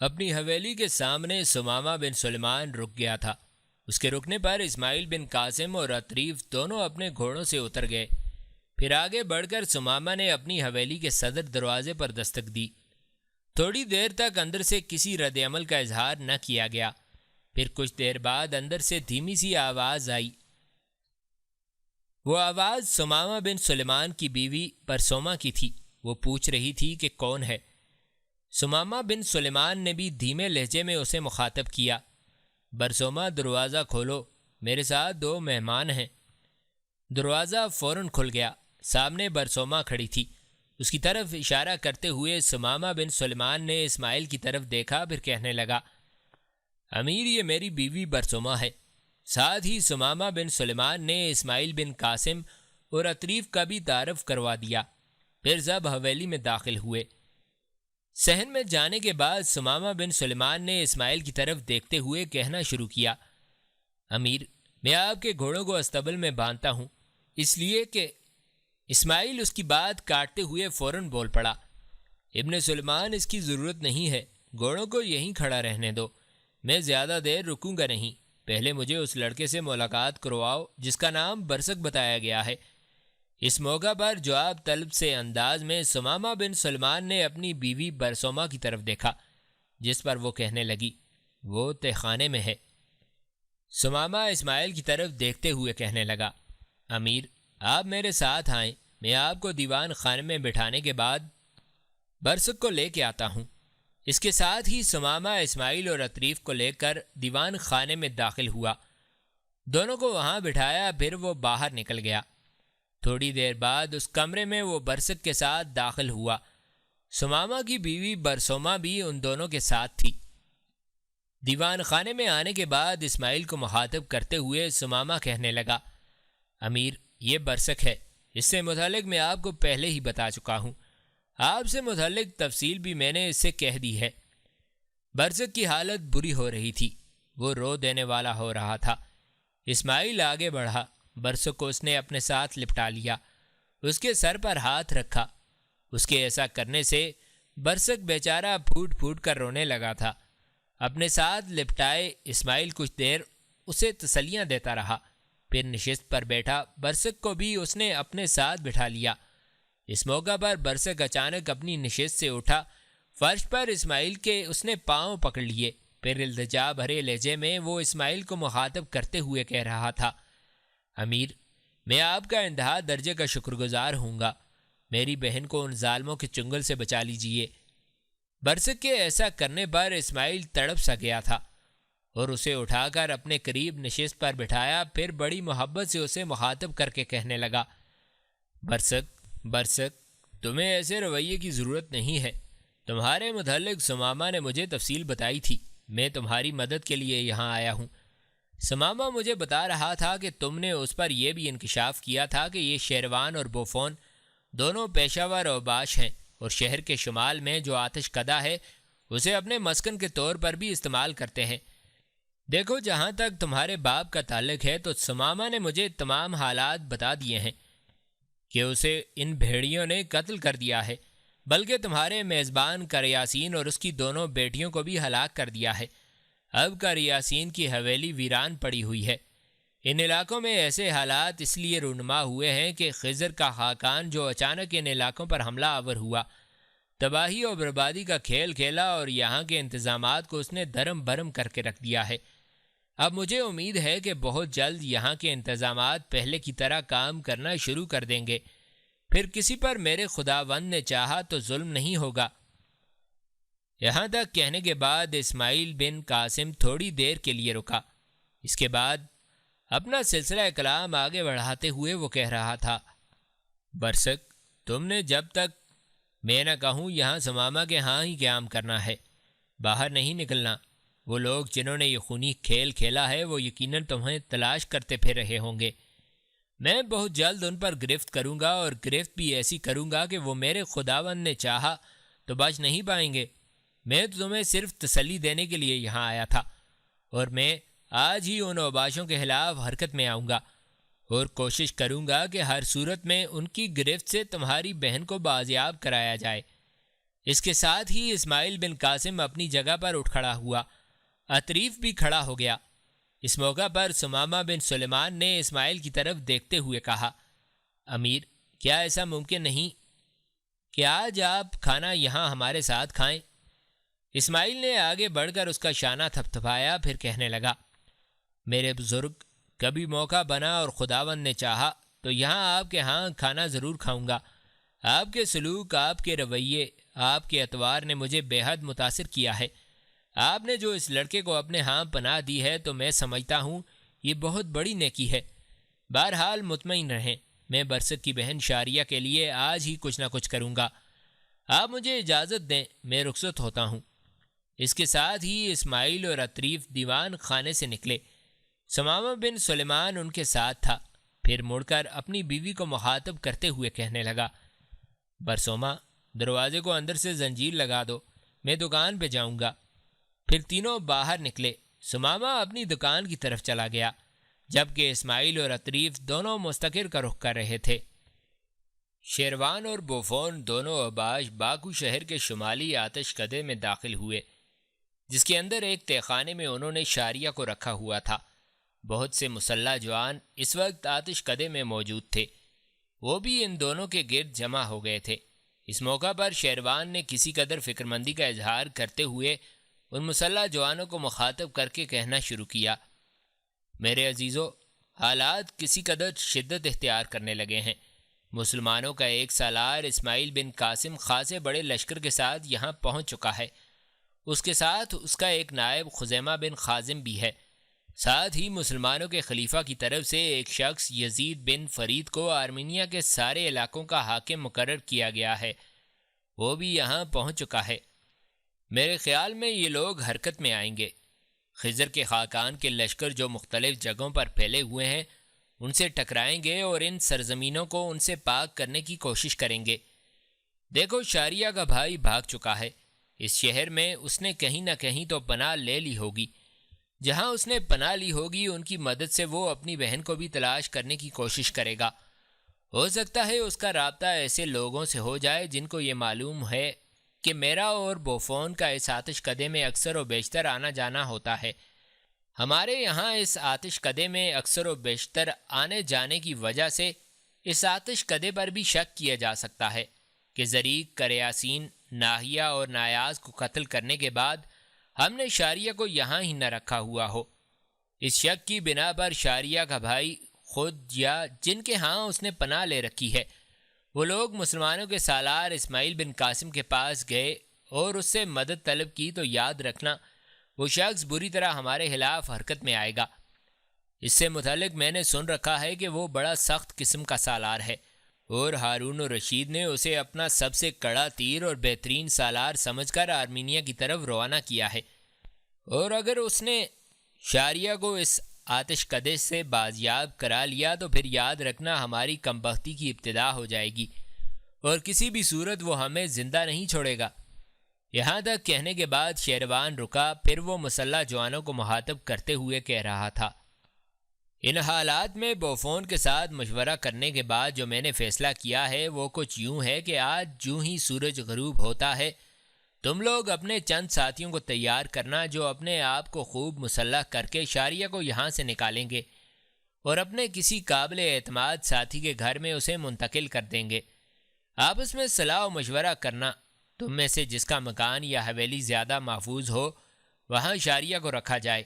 اپنی حویلی کے سامنے ثمامہ بن سلیمان رک گیا تھا۔ اس کے رکنے پر اسماعیل بن قاسم اور عطریف دونوں اپنے گھوڑوں سے اتر گئے۔ پھر آگے بڑھ کر ثمامہ نے اپنی حویلی کے صدر دروازے پر دستک دی۔ تھوڑی دیر تک اندر سے کسی رد عمل کا اظہار نہ کیا گیا۔ پھر کچھ دیر بعد اندر سے دھیمی سی آواز آئی۔ وہ آواز ثمامہ بن سلیمان کی بیوی برسوما کی تھی۔ وہ پوچھ رہی تھی کہ کون ہے۔ ثمامہ بن سلیمان نے بھی دھیمے لہجے میں اسے مخاطب کیا، برسوما دروازہ کھولو، میرے ساتھ 2 مہمان ہیں۔ دروازہ فوراً کھل گیا۔ سامنے برسوما کھڑی تھی۔ اس کی طرف اشارہ کرتے ہوئے ثمامہ بن سلیمان نے اسماعیل کی طرف دیکھا، پھر کہنے لگا، امیر یہ میری بیوی برسوما ہے۔ ساتھ ہی ثمامہ بن سلیمان نے اسماعیل بن قاسم اور عطریف کا بھی تعارف کروا دیا۔ پھر سب حویلی میں داخل ہوئے۔ صحن میں جانے کے بعد ثمامہ بن سلیمان نے اسماعیل کی طرف دیکھتے ہوئے کہنا شروع کیا، امیر میں آپ کے گھوڑوں کو استبل میں باندھتا ہوں اس لیے کہ اسماعیل اس کی بات کاٹتے ہوئے فوراً بول پڑا، ابن سلیمان اس کی ضرورت نہیں ہے، گھوڑوں کو یہیں کھڑا رہنے دو، میں زیادہ دیر رکوں گا نہیں، پہلے مجھے اس لڑکے سے ملاقات کرواؤ جس کا نام برسک بتایا گیا ہے۔ اس موقع پر جواب طلب سے انداز میں ثمامہ بن سلیمان نے اپنی بیوی برسوما کی طرف دیکھا، جس پر وہ کہنے لگی، وہ تہ خانے میں ہے۔ ثمامہ اسماعیل کی طرف دیکھتے ہوئے کہنے لگا، امیر آپ میرے ساتھ آئیں، میں آپ کو دیوان خانے میں بٹھانے کے بعد برسک کو لے کے آتا ہوں۔ اس کے ساتھ ہی ثمامہ اسماعیل اور عطریف کو لے کر دیوان خانے میں داخل ہوا۔ دونوں کو وہاں بٹھایا، پھر وہ باہر نکل گیا۔ تھوڑی دیر بعد اس کمرے میں وہ برسک کے ساتھ داخل ہوا۔ ثمامہ کی بیوی برسوما بھی ان دونوں کے ساتھ تھی۔ دیوان خانے میں آنے کے بعد اسماعیل کو مخاطب کرتے ہوئے ثمامہ کہنے لگا، امیر یہ برسک ہے، اس سے متعلق میں آپ کو پہلے ہی بتا چکا ہوں، آپ سے متعلق تفصیل بھی میں نے اس سے کہہ دی ہے۔ برسک کی حالت بری ہو رہی تھی، وہ رو دینے والا ہو رہا تھا۔ اسماعیل آگے بڑھا، برسک کو اس نے اپنے ساتھ لپٹا لیا، اس کے سر پر ہاتھ رکھا۔ اس کے ایسا کرنے سے برسک بیچارہ پھوٹ پھوٹ کر رونے لگا تھا۔ اپنے ساتھ لپٹائے اسماعیل کچھ دیر اسے تسلیاں دیتا رہا، پھر نشست پر بیٹھا۔ برسک کو بھی اس نے اپنے ساتھ بٹھا لیا۔ اس موقع پر برسک اچانک اپنی نشست سے اٹھا، فرش پر اسماعیل کے اس نے پاؤں پکڑ لیے، پھر التجا بھرے لہجے میں وہ اسماعیل کو مخاطب کرتے ہوئے کہہ رہا تھا، امیر میں آپ کا انتہا درجے کا شکر گزار ہوں گا، میری بہن کو ان ظالموں کے چنگل سے بچا لیجئے۔ برسک کے ایسا کرنے پر اسماعیل تڑپ سا گیا تھا اور اسے اٹھا کر اپنے قریب نشست پر بٹھایا، پھر بڑی محبت سے اسے مخاطب کر کے کہنے لگا، برسک تمہیں ایسے رویے کی ضرورت نہیں ہے، تمہارے متعلق ثمامہ نے مجھے تفصیل بتائی تھی، میں تمہاری مدد کے لیے یہاں آیا ہوں۔ ثمامہ مجھے بتا رہا تھا کہ تم نے اس پر یہ بھی انکشاف کیا تھا کہ یہ شیروان اور بوفون دونوں پیشہ ور اوباش ہیں اور شہر کے شمال میں جو آتش کدہ ہے اسے اپنے مسکن کے طور پر بھی استعمال کرتے ہیں۔ دیکھو جہاں تک تمہارے باپ کا تعلق ہے تو ثمامہ نے مجھے تمام حالات بتا دیے ہیں کہ اسے ان بھیڑیوں نے قتل کر دیا ہے، بلکہ تمہارے میزبان کریاسین اور اس کی دونوں بیٹیوں کو بھی ہلاک کر دیا ہے۔ اب کریاسین کی حویلی ویران پڑی ہوئی ہے۔ ان علاقوں میں ایسے حالات اس لیے رونما ہوئے ہیں کہ خضر کا خاقان جو اچانک ان علاقوں پر حملہ آور ہوا، تباہی اور بربادی کا کھیل کھیلا اور یہاں کے انتظامات کو اس نے دھرم برم کر کے رکھ دیا ہے۔ اب مجھے امید ہے کہ بہت جلد یہاں کے انتظامات پہلے کی طرح کام کرنا شروع کر دیں گے، پھر کسی پر میرے خداوند نے چاہا تو ظلم نہیں ہوگا۔ یہاں تک کہنے کے بعد اسماعیل بن قاسم تھوڑی دیر کے لیے رکا۔ اس کے بعد اپنا سلسلہ کلام آگے بڑھاتے ہوئے وہ کہہ رہا تھا، برسک تم نے جب تک میں نہ کہوں یہاں ثمامہ کے ہاں ہی قیام کرنا ہے، باہر نہیں نکلنا۔ وہ لوگ جنہوں نے یہ خونی کھیل کھیلا ہے وہ یقیناً تمہیں تلاش کرتے پھر رہے ہوں گے۔ میں بہت جلد ان پر گرفت کروں گا اور گرفت بھی ایسی کروں گا کہ وہ میرے خداوند نے چاہا تو بچ نہیں پائیں گے۔ میں تو تمہیں صرف تسلی دینے کے لیے یہاں آیا تھا، اور میں آج ہی ان اوباشوں کے خلاف حرکت میں آؤں گا اور کوشش کروں گا کہ ہر صورت میں ان کی گرفت سے تمہاری بہن کو بازیاب کرایا جائے۔ اس کے ساتھ ہی اسماعیل بن قاسم اپنی جگہ پر اٹھ کھڑا ہوا، عطریف بھی کھڑا ہو گیا۔ اس موقع پر ثمامہ بن سلیمان نے اسماعیل کی طرف دیکھتے ہوئے کہا، امیر، کیا ایسا ممکن نہیں کہ آج آپ کھانا یہاں ہمارے ساتھ کھائیں؟ اسماعیل نے آگے بڑھ کر اس کا شانہ تھپتھپایا، پھر کہنے لگا، میرے بزرگ، کبھی موقع بنا اور خداوند نے چاہا تو یہاں آپ کے ہاں کھانا ضرور کھاؤں گا۔ آپ کے سلوک، آپ کے رویے، آپ کے اطوار نے مجھے بے حد متاثر کیا ہے۔ آپ نے جو اس لڑکے کو اپنے ہاں پناہ دی ہے تو میں سمجھتا ہوں یہ بہت بڑی نیکی ہے۔ بہرحال مطمئن رہیں، میں برسک کی بہن شاریہ کے لیے آج ہی کچھ نہ کچھ کروں گا۔ آپ مجھے اجازت دیں، میں رخصت ہوتا ہوں۔ اس کے ساتھ ہی اسماعیل اور عطریف دیوان خانے سے نکلے۔ ثمامہ بن سلیمان ان کے ساتھ تھا، پھر مڑ کر اپنی بیوی کو مخاطب کرتے ہوئے کہنے لگا، برسوما، دروازے کو اندر سے زنجیر لگا دو، میں دکان پہ جاؤں گا۔ پھر تینوں باہر نکلے۔ ثمامہ اپنی دکان کی طرف چلا گیا، جبکہ اسماعیل اور عطریف دونوں مستقر کا رخ کر رہے تھے۔ شیروان اور بوفون دونوں اوباش باکو شہر کے شمالی آتش کدے میں داخل ہوئے، جس کے اندر ایک تہہ خانے میں انہوں نے شاریہ کو رکھا ہوا تھا۔ بہت سے مسلح جوان اس وقت آتش کدے میں موجود تھے، وہ بھی ان دونوں کے گرد جمع ہو گئے تھے۔ اس موقع پر شیروان نے کسی قدر فکرمندی کا اظہار کرتے ہوئے ان مسلح جوانوں کو مخاطب کر کے کہنا شروع کیا، میرے عزیزو، حالات کسی قدر شدت اختیار کرنے لگے ہیں۔ مسلمانوں کا ایک سالار اسماعیل بن قاسم خاصے بڑے لشکر کے ساتھ یہاں پہنچ چکا ہے۔ اس کے ساتھ اس کا ایک نائب خزیمہ بن خازم بھی ہے۔ ساتھ ہی مسلمانوں کے خلیفہ کی طرف سے ایک شخص یزید بن فرید کو آرمینیا کے سارے علاقوں کا حاکم مقرر کیا گیا ہے، وہ بھی یہاں پہنچ چکا ہے۔ میرے خیال میں یہ لوگ حرکت میں آئیں گے۔ خضر کے خاقان کے لشکر جو مختلف جگہوں پر پھیلے ہوئے ہیں ان سے ٹکرائیں گے اور ان سرزمینوں کو ان سے پاک کرنے کی کوشش کریں گے۔ دیکھو، شاریہ کا بھائی بھاگ چکا ہے۔ اس شہر میں اس نے کہیں نہ کہیں تو پناہ لے لی ہوگی۔ جہاں اس نے پناہ لی ہوگی ان کی مدد سے وہ اپنی بہن کو بھی تلاش کرنے کی کوشش کرے گا۔ ہو سکتا ہے اس کا رابطہ ایسے لوگوں سے ہو جائے جن کو یہ معلوم ہے کہ میرا اور بوفون کا اس آتش کدے میں اکثر و بیشتر آنا جانا ہوتا ہے۔ ہمارے یہاں اس آتش کدے میں اکثر و بیشتر آنے جانے کی وجہ سے اس آتش کدے پر بھی شک کیا جا سکتا ہے کہ زریق، کریاسین، ناہیہ اور نایاز کو قتل کرنے کے بعد ہم نے شاریہ کو یہاں ہی نہ رکھا ہوا ہو۔ اس شک کی بنا پر شاریہ کا بھائی خود یا جن کے ہاں اس نے پناہ لے رکھی ہے وہ لوگ مسلمانوں کے سالار اسماعیل بن قاسم کے پاس گئے اور اس سے مدد طلب کی تو یاد رکھنا وہ شخص بری طرح ہمارے خلاف حرکت میں آئے گا۔ اس سے متعلق میں نے سن رکھا ہے کہ وہ بڑا سخت قسم کا سالار ہے اور ہارون الرشید نے اسے اپنا سب سے کڑا تیر اور بہترین سالار سمجھ کر آرمینیا کی طرف روانہ کیا ہے، اور اگر اس نے شاریہ کو اس آتش کدے سے بازیاب کرا لیا تو پھر یاد رکھنا ہماری کم بختی کی ابتدا ہو جائے گی اور کسی بھی صورت وہ ہمیں زندہ نہیں چھوڑے گا۔ یہاں تک کہنے کے بعد شیروان رکا، پھر وہ مسلح جوانوں کو مخاطب کرتے ہوئے کہہ رہا تھا، ان حالات میں بوفون کے ساتھ مشورہ کرنے کے بعد جو میں نے فیصلہ کیا ہے وہ کچھ یوں ہے کہ آج جو ہی سورج غروب ہوتا ہے تم لوگ اپنے چند ساتھیوں کو تیار کرنا جو اپنے آپ کو خوب مسلح کر کے شاریہ کو یہاں سے نکالیں گے اور اپنے کسی قابل اعتماد ساتھی کے گھر میں اسے منتقل کر دیں گے۔ آپس میں صلاح و مشورہ کرنا، تم میں سے جس کا مکان یا حویلی زیادہ محفوظ ہو وہاں شاریہ کو رکھا جائے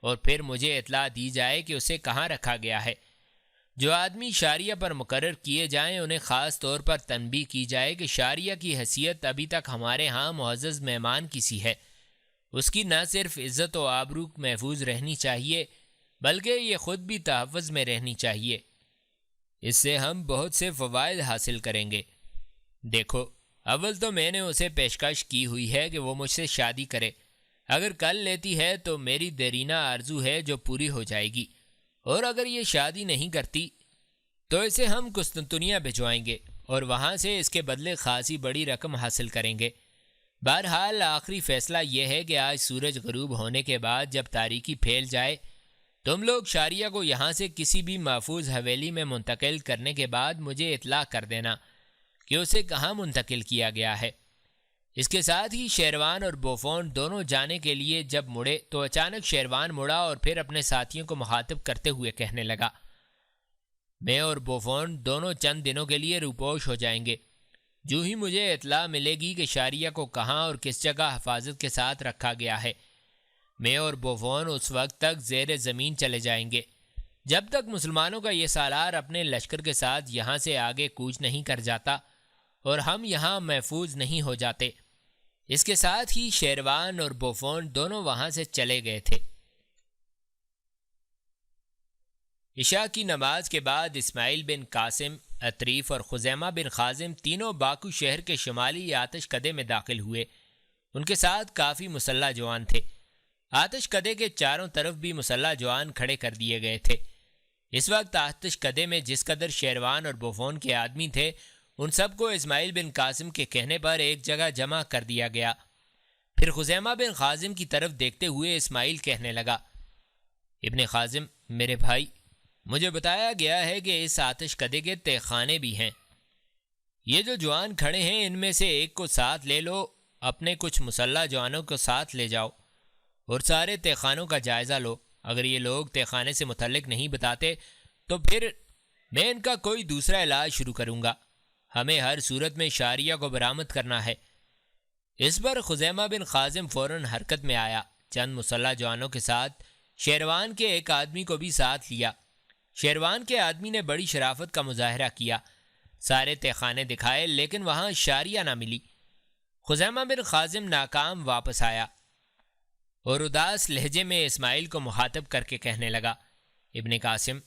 اور پھر مجھے اطلاع دی جائے کہ اسے کہاں رکھا گیا ہے۔ جو آدمی شاریہ پر مقرر کیے جائیں انہیں خاص طور پر تنبیہ کی جائے کہ شاریہ کی حیثیت ابھی تک ہمارے ہاں معزز مہمان کی سی ہے۔ اس کی نہ صرف عزت و آبرو محفوظ رہنی چاہیے بلکہ یہ خود بھی تحفظ میں رہنی چاہیے۔ اس سے ہم بہت سے فوائد حاصل کریں گے۔ دیکھو، اول تو میں نے اسے پیشکش کی ہوئی ہے کہ وہ مجھ سے شادی کرے۔ اگر کل لیتی ہے تو میری دیرینہ آرزو ہے جو پوری ہو جائے گی، اور اگر یہ شادی نہیں کرتی تو اسے ہم قسطنطنیہ بھجوائیں گے اور وہاں سے اس کے بدلے خاصی بڑی رقم حاصل کریں گے۔ بہرحال آخری فیصلہ یہ ہے کہ آج سورج غروب ہونے کے بعد جب تاریکی پھیل جائے تم لوگ شاریہ کو یہاں سے کسی بھی محفوظ حویلی میں منتقل کرنے کے بعد مجھے اطلاع کر دینا کہ اسے کہاں منتقل کیا گیا ہے۔ اس کے ساتھ ہی شیروان اور بوفون دونوں جانے کے لیے جب مڑے تو اچانک شیروان مڑا اور پھر اپنے ساتھیوں کو مخاطب کرتے ہوئے کہنے لگا، میں اور بوفون دونوں چند دنوں کے لیے روپوش ہو جائیں گے۔ جو ہی مجھے اطلاع ملے گی کہ شاریہ کو کہاں اور کس جگہ حفاظت کے ساتھ رکھا گیا ہے، میں اور بوفون اس وقت تک زیر زمین چلے جائیں گے جب تک مسلمانوں کا یہ سالار اپنے لشکر کے ساتھ یہاں سے آگے کوچ نہیں کر جاتا اور ہم یہاں محفوظ نہیں ہو جاتے۔ اس کے ساتھ ہی شیروان اور بوفون دونوں وہاں سے چلے گئے تھے۔ عشاء کی نماز کے بعد اسماعیل بن قاسم، عطریف اور خزیمہ بن خازم تینوں باکو شہر کے شمالی آتش کدے میں داخل ہوئے۔ ان کے ساتھ کافی مسلح جوان تھے۔ آتش کدے کے چاروں طرف بھی مسلح جوان کھڑے کر دیے گئے تھے۔ اس وقت آتش کدے میں جس قدر شیروان اور بوفون کے آدمی تھے، ان سب کو اسماعیل بن قاسم کے کہنے پر ایک جگہ جمع کر دیا گیا۔ پھر خزیمہ بن خازم کی طرف دیکھتے ہوئے اسماعیل کہنے لگا، ابن خازم میرے بھائی، مجھے بتایا گیا ہے کہ اس آتش کدے کے تہ خانے بھی ہیں۔ یہ جو جوان کھڑے ہیں ان میں سے ایک کو ساتھ لے لو، اپنے کچھ مسلح جوانوں کو ساتھ لے جاؤ اور سارے تہ خانوں کا جائزہ لو۔ اگر یہ لوگ تہ خانے سے متعلق نہیں بتاتے تو پھر میں ان کا کوئی دوسرا علاج شروع کروں گا۔ ہمیں ہر صورت میں شاریہ کو برآمد کرنا ہے۔ اس پر خزیمہ بن خازم فوراً حرکت میں آیا۔ چند مسلح جوانوں کے ساتھ شیروان کے ایک آدمی کو بھی ساتھ لیا۔ شیروان کے آدمی نے بڑی شرافت کا مظاہرہ کیا، سارے تہ خانے دکھائے، لیکن وہاں شاریہ نہ ملی۔ خزیمہ بن خازم ناکام واپس آیا اور اداس لہجے میں اسماعیل کو مخاطب کر کے کہنے لگا، ابن قاسم،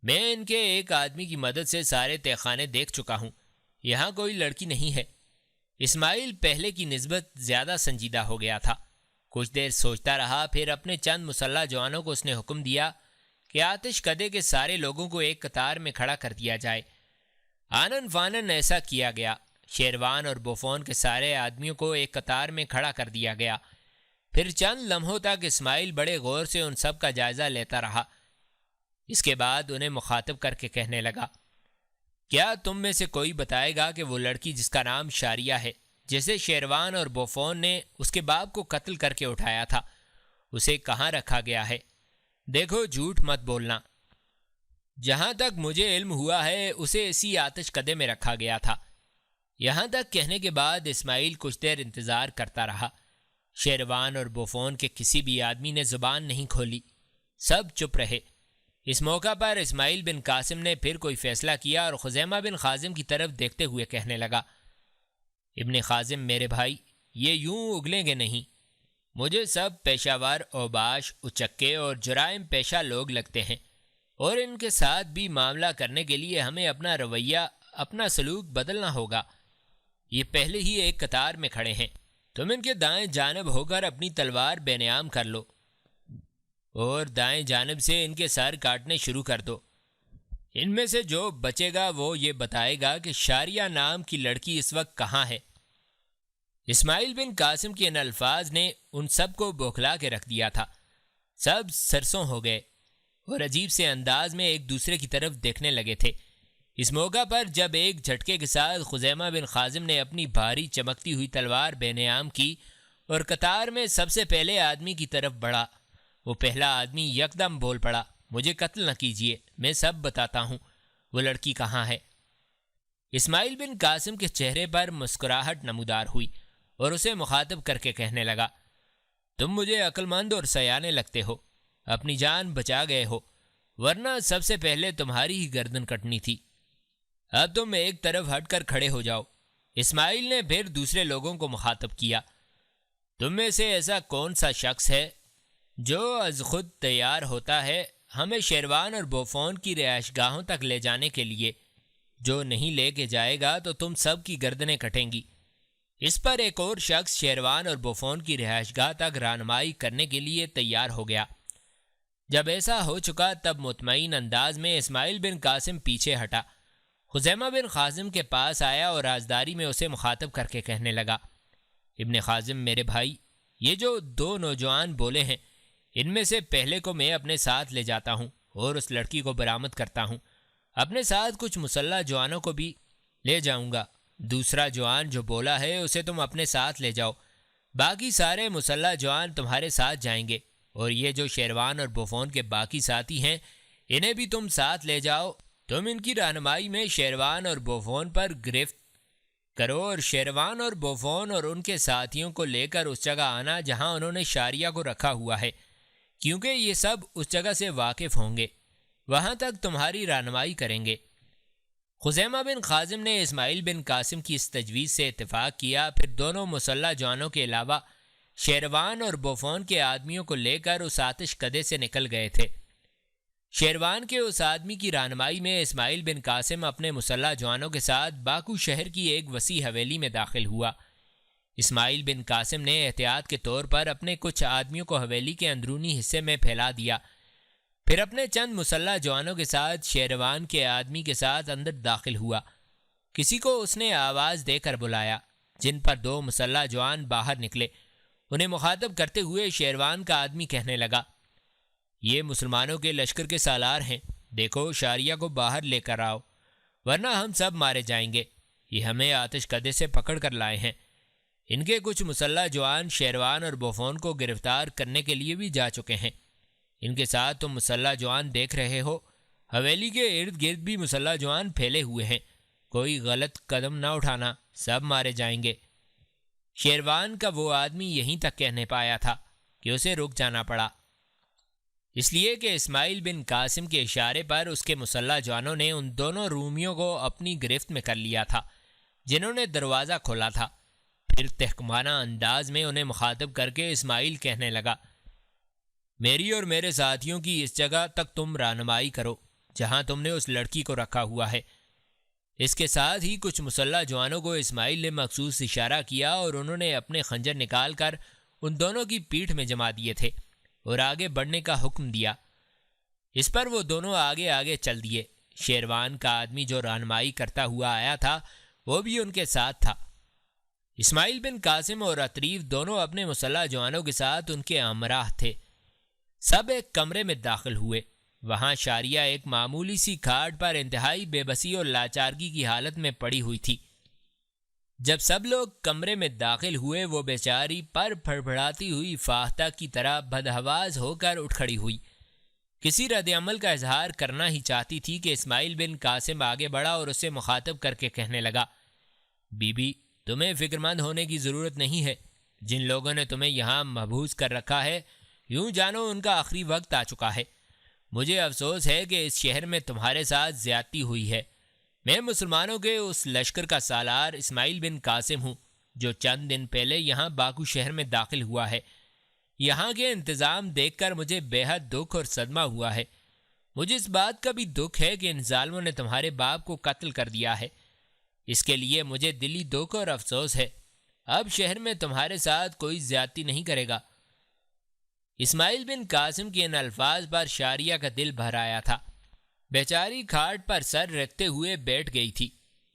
میں ان کے ایک آدمی کی مدد سے سارے تہ خانے دیکھ چکا ہوں، یہاں کوئی لڑکی نہیں ہے۔ اسماعیل پہلے کی نسبت زیادہ سنجیدہ ہو گیا تھا۔ کچھ دیر سوچتا رہا، پھر اپنے چند مسلح جوانوں کو اس نے حکم دیا کہ آتش کدے کے سارے لوگوں کو ایک قطار میں کھڑا کر دیا جائے۔ آنن فانن ایسا کیا گیا۔ شیروان اور بوفون کے سارے آدمیوں کو ایک قطار میں کھڑا کر دیا گیا۔ پھر چند لمحوں تک اسماعیل بڑے غور سے ان سب کا جائزہ لیتا رہا۔ اس کے بعد انہیں مخاطب کر کے کہنے لگا، کیا تم میں سے کوئی بتائے گا کہ وہ لڑکی جس کا نام شاریہ ہے، جسے شیروان اور بوفون نے اس کے باپ کو قتل کر کے اٹھایا تھا، اسے کہاں رکھا گیا ہے؟ دیکھو جھوٹ مت بولنا۔ جہاں تک مجھے علم ہوا ہے اسے اسی آتش کدے میں رکھا گیا تھا۔ یہاں تک کہنے کے بعد اسماعیل کچھ دیر انتظار کرتا رہا۔ شیروان اور بوفون کے کسی بھی آدمی نے زبان نہیں کھولی، سب چپ رہے۔ اس موقع پر اسماعیل بن قاسم نے پھر کوئی فیصلہ کیا اور خزیمہ بن خازم کی طرف دیکھتے ہوئے کہنے لگا، ابن خازم میرے بھائی، یہ یوں اگلیں گے نہیں۔ مجھے سب پیشہ ور، اوباش، اچکے اور جرائم پیشہ لوگ لگتے ہیں، اور ان کے ساتھ بھی معاملہ کرنے کے لیے ہمیں اپنا رویہ، اپنا سلوک بدلنا ہوگا۔ یہ پہلے ہی ایک قطار میں کھڑے ہیں، تم ان کے دائیں جانب ہو کر اپنی تلوار بے نیام کر لو اور دائیں جانب سے ان کے سر کاٹنے شروع کر دو۔ ان میں سے جو بچے گا وہ یہ بتائے گا کہ شاریہ نام کی لڑکی اس وقت کہاں ہے۔ اسماعیل بن قاسم کے ان الفاظ نے ان سب کو بوکھلا کے رکھ دیا تھا۔ سب سرسوں ہو گئے اور عجیب سے انداز میں ایک دوسرے کی طرف دیکھنے لگے تھے۔ اس موقع پر جب ایک جھٹکے کے ساتھ خزیمہ بن خازم نے اپنی بھاری چمکتی ہوئی تلوار بے نیام کی اور قطار میں سب سے پہلے آدمی کی طرف بڑھا، وہ پہلا آدمی یکدم بول پڑا، مجھے قتل نہ کیجیے، میں سب بتاتا ہوں، وہ لڑکی کہاں ہے۔ اسماعیل بن قاسم کے چہرے پر مسکراہٹ نمودار ہوئی اور اسے مخاطب کر کے کہنے لگا، تم مجھے عقل مند اور سیانے لگتے ہو، اپنی جان بچا گئے ہو، ورنہ سب سے پہلے تمہاری ہی گردن کٹنی تھی۔ اب تم ایک طرف ہٹ کر کھڑے ہو جاؤ۔ اسماعیل نے پھر دوسرے لوگوں کو مخاطب کیا، تم میں سے ایسا کون سا شخص ہے جو از خود تیار ہوتا ہے ہمیں شیروان اور بوفون کی رہائش گاہوں تک لے جانے کے لیے؟ جو نہیں لے کے جائے گا تو تم سب کی گردنیں کٹیں گی۔ اس پر ایک اور شخص شیروان اور بوفون کی رہائش گاہ تک رہنمائی کرنے کے لیے تیار ہو گیا۔ جب ایسا ہو چکا تب مطمئن انداز میں اسماعیل بن قاسم پیچھے ہٹا، خزیمہ بن خازم کے پاس آیا اور رازداری میں اسے مخاطب کر کے کہنے لگا، ابن خازم میرے بھائی، یہ جو دو نوجوان بولے ہیں، ان میں سے پہلے کو میں اپنے ساتھ لے جاتا ہوں اور اس لڑکی کو برآمد کرتا ہوں، اپنے ساتھ کچھ مسلح جوانوں کو بھی لے جاؤں گا دوسرا جوان جو بولا ہے اسے تم اپنے ساتھ لے جاؤ، باقی سارے مسلح جوان تمہارے ساتھ جائیں گے، اور یہ جو شیروان اور بوفون کے باقی ساتھی ہیں انہیں بھی تم ساتھ لے جاؤ۔ تم ان کی رہنمائی میں شیروان اور بوفون پر گرفت کرو، اور شیروان اور بوفون اور ان کے ساتھیوں کو لے کر اس جگہ آنا جہاں انہوں نے شاریہ کو رکھا ہوا ہے، کیونکہ یہ سب اس جگہ سے واقف ہوں گے، وہاں تک تمہاری رہنمائی کریں گے۔ خزیمہ بن خازم نے اسماعیل بن قاسم کی اس تجویز سے اتفاق کیا، پھر دونوں مسلح جوانوں کے علاوہ شیروان اور بوفون کے آدمیوں کو لے کر اس آتش کدے سے نکل گئے تھے۔ شیروان کے اس آدمی کی رہنمائی میں اسماعیل بن قاسم اپنے مسلح جوانوں کے ساتھ باکو شہر کی ایک وسیع حویلی میں داخل ہوا۔ اسماعیل بن قاسم نے احتیاط کے طور پر اپنے کچھ آدمیوں کو حویلی کے اندرونی حصے میں پھیلا دیا، پھر اپنے چند مسلح جوانوں کے ساتھ شیروان کے آدمی کے ساتھ اندر داخل ہوا۔ کسی کو اس نے آواز دے کر بلایا، جن پر دو مسلح جوان باہر نکلے۔ انہیں مخاطب کرتے ہوئے شیروان کا آدمی کہنے لگا، یہ مسلمانوں کے لشکر کے سالار ہیں، دیکھو شاریہ کو باہر لے کر آؤ، ورنہ ہم سب مارے جائیں گے، یہ ہمیں آتش کدے سے پکڑ کر لائے ہیں۔ ان کے کچھ مسلح جوان شیروان اور بوفون کو گرفتار کرنے کے لیے بھی جا چکے ہیں، ان کے ساتھ تم مسلح جوان دیکھ رہے ہو، حویلی کے ارد گرد بھی مسلح جوان پھیلے ہوئے ہیں، کوئی غلط قدم نہ اٹھانا، سب مارے جائیں گے۔ شیروان کا وہ آدمی یہیں تک کہنے پایا تھا کہ اسے رک جانا پڑا، اس لیے کہ اسماعیل بن قاسم کے اشارے پر اس کے مسلح جوانوں نے ان دونوں رومیوں کو اپنی گرفت میں کر لیا تھا جنہوں نے دروازہ کھولا تھا۔ پھر تحکمانہ انداز میں انہیں مخاطب کر کے اسماعیل کہنے لگا، میری اور میرے ساتھیوں کی اس جگہ تک تم رہنمائی کرو جہاں تم نے اس لڑکی کو رکھا ہوا ہے۔ اس کے ساتھ ہی کچھ مسلح جوانوں کو اسماعیل نے مخصوص اشارہ کیا اور انہوں نے اپنے خنجر نکال کر ان دونوں کی پیٹھ میں جما دیے تھے اور آگے بڑھنے کا حکم دیا۔ اس پر وہ دونوں آگے آگے چل دیے۔ شیروان کا آدمی جو رہنمائی کرتا ہوا آیا تھا وہ بھی ان کے ساتھ تھا۔ اسماعیل بن قاسم اور اطریف دونوں اپنے مسلح جوانوں کے ساتھ ان کے ہمراہ تھے۔ سب ایک کمرے میں داخل ہوئے۔ وہاں شاریہ ایک معمولی سی کھاٹ پر انتہائی بے بسی اور لاچارگی کی حالت میں پڑی ہوئی تھی۔ جب سب لوگ کمرے میں داخل ہوئے وہ بیچاری پر پھڑپھڑاتی ہوئی فاختہ کی طرح بدحواس ہو کر اٹھ کھڑی ہوئی، کسی رد عمل کا اظہار کرنا ہی چاہتی تھی کہ اسماعیل بن قاسم آگے بڑھا اور اسے مخاطب کر کے کہنے لگا، بی بی تمہیں فکر مند ہونے کی ضرورت نہیں ہے، جن لوگوں نے تمہیں یہاں محبوس کر رکھا ہے یوں جانو ان کا آخری وقت آ چکا ہے۔ مجھے افسوس ہے کہ اس شہر میں تمہارے ساتھ زیادتی ہوئی ہے۔ میں مسلمانوں کے اس لشکر کا سالار اسماعیل بن قاسم ہوں جو چند دن پہلے یہاں باکو شہر میں داخل ہوا ہے۔ یہاں کے انتظام دیکھ کر مجھے بے حد دکھ اور صدمہ ہوا ہے۔ مجھے اس بات کا بھی دکھ ہے کہ ان ظالموں نے تمہارے باپ کو قتل کر دیا ہے، اس کے لیے مجھے دلی دکھ اور افسوس ہے۔ اب شہر میں تمہارے ساتھ کوئی زیادتی نہیں کرے گا۔ اسماعیل بن قاسم کے ان الفاظ پر شاریہ کا دل بھر آیا تھا۔ بیچاری کھاٹ پر سر رکھتے ہوئے بیٹھ گئی تھی،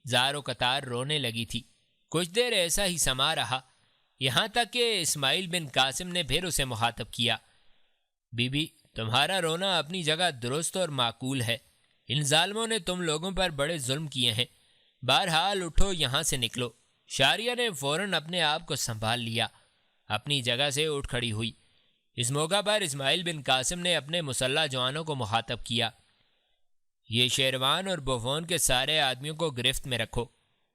زار و قطار رونے لگی تھی۔ کچھ دیر ایسا ہی سما رہا، یہاں تک کہ اسماعیل بن قاسم نے پھر اسے مخاطب کیا، بی بی تمہارا رونا اپنی جگہ درست اور معقول ہے، ان ظالموں نے تم لوگوں پر بڑے ظلم کیے ہیں، بہرحال اٹھو یہاں سے نکلو۔ شاریہ نے فوراً اپنے آپ کو سنبھال لیا، اپنی جگہ سے اٹھ کھڑی ہوئی۔ اس موقع پر اسماعیل بن قاسم نے اپنے مسلح جوانوں کو مخاطب کیا، یہ شیروان اور بوفون کے سارے آدمیوں کو گرفت میں رکھو،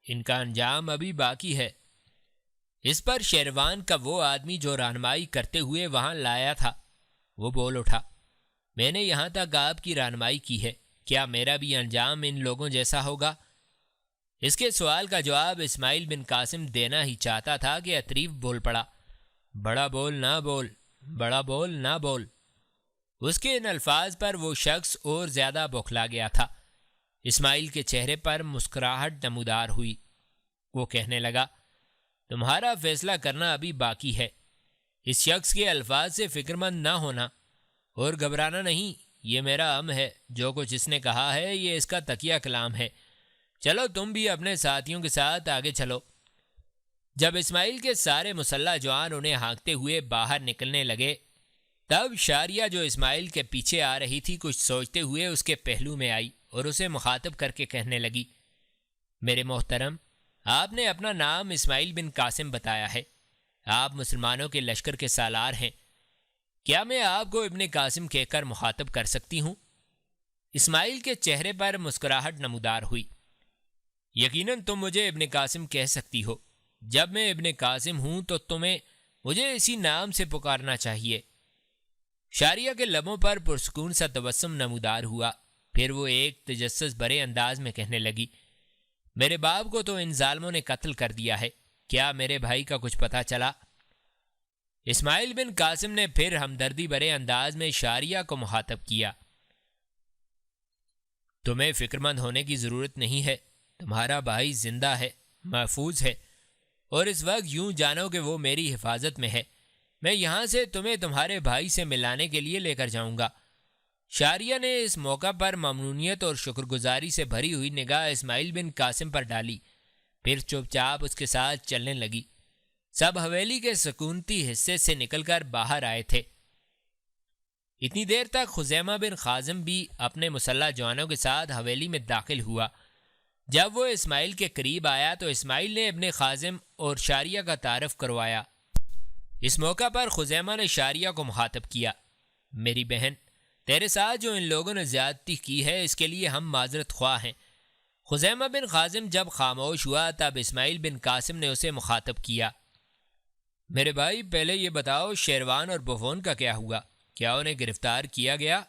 ان کا انجام ابھی باقی ہے۔ اس پر شیروان کا وہ آدمی جو رہنمائی کرتے ہوئے وہاں لایا تھا وہ بول اٹھا، میں نے یہاں تک آپ کی رہنمائی کی ہے، کیا میرا بھی انجام ان لوگوں جیسا ہوگا؟ اس کے سوال کا جواب اسماعیل بن قاسم دینا ہی چاہتا تھا کہ اطریف بول پڑا، بڑا بول نہ بول، بڑا بول نہ بول۔ اس کے ان الفاظ پر وہ شخص اور زیادہ بوکھلا گیا تھا۔ اسماعیل کے چہرے پر مسکراہٹ نمودار ہوئی۔ وہ کہنے لگا، تمہارا فیصلہ کرنا ابھی باقی ہے۔ اس شخص کے الفاظ سے فکر مند نہ ہونا اور گھبرانا نہیں، یہ میرا ام ہے، جو کچھ اس نے کہا ہے یہ اس کا تقیہ کلام ہے۔ چلو تم بھی اپنے ساتھیوں کے ساتھ آگے چلو۔ جب اسماعیل کے سارے مسلح جوان انہیں ہانکتے ہوئے باہر نکلنے لگے تب شاریہ جو اسماعیل کے پیچھے آ رہی تھی کچھ سوچتے ہوئے اس کے پہلو میں آئی اور اسے مخاطب کر کے کہنے لگی، میرے محترم آپ نے اپنا نام اسماعیل بن قاسم بتایا ہے، آپ مسلمانوں کے لشکر کے سالار ہیں، کیا میں آپ کو ابن قاسم کہہ کر مخاطب کر سکتی ہوں؟ اسماعیل کے چہرے پر مسکراہٹ نمودار ہوئی۔ یقیناً تم مجھے ابن قاسم کہہ سکتی ہو، جب میں ابن قاسم ہوں تو تمہیں مجھے اسی نام سے پکارنا چاہیے۔ شاریہ کے لبوں پر پرسکون سا تبسم نمودار ہوا، پھر وہ ایک تجسس بھرے انداز میں کہنے لگی، میرے باپ کو تو ان ظالموں نے قتل کر دیا ہے، کیا میرے بھائی کا کچھ پتہ چلا؟ اسماعیل بن قاسم نے پھر ہمدردی بھرے انداز میں شاریہ کو مخاطب کیا، تمہیں فکر مند ہونے کی ضرورت نہیں ہے، تمہارا بھائی زندہ ہے، محفوظ ہے، اور اس وقت یوں جانو کہ وہ میری حفاظت میں ہے۔ میں یہاں سے تمہیں تمہارے بھائی سے ملانے کے لیے لے کر جاؤں گا۔ شاریہ نے اس موقع پر ممنونیت اور شکر گزاری سے بھری ہوئی نگاہ اسماعیل بن قاسم پر ڈالی، پھر چپ چاپ اس کے ساتھ چلنے لگی۔ سب حویلی کے سکونتی حصے سے نکل کر باہر آئے تھے۔ اتنی دیر تک خزیمہ بن خازم بھی اپنے مسلح جوانوں کے ساتھ حویلی میں داخل ہوا۔ جب وہ اسماعیل کے قریب آیا تو اسماعیل نے ابن خازم اور شاریہ کا تعارف کروایا۔ اس موقع پر خزیمہ نے شاریہ کو مخاطب کیا، میری بہن، تیرے ساتھ جو ان لوگوں نے زیادتی کی ہے اس کے لیے ہم معذرت خواہ ہیں۔ خزیمہ بن خازم جب خاموش ہوا تب اسماعیل بن قاسم نے اسے مخاطب کیا، میرے بھائی، پہلے یہ بتاؤ شیروان اور بفون کا کیا ہوا؟ کیا انہیں گرفتار کیا گیا؟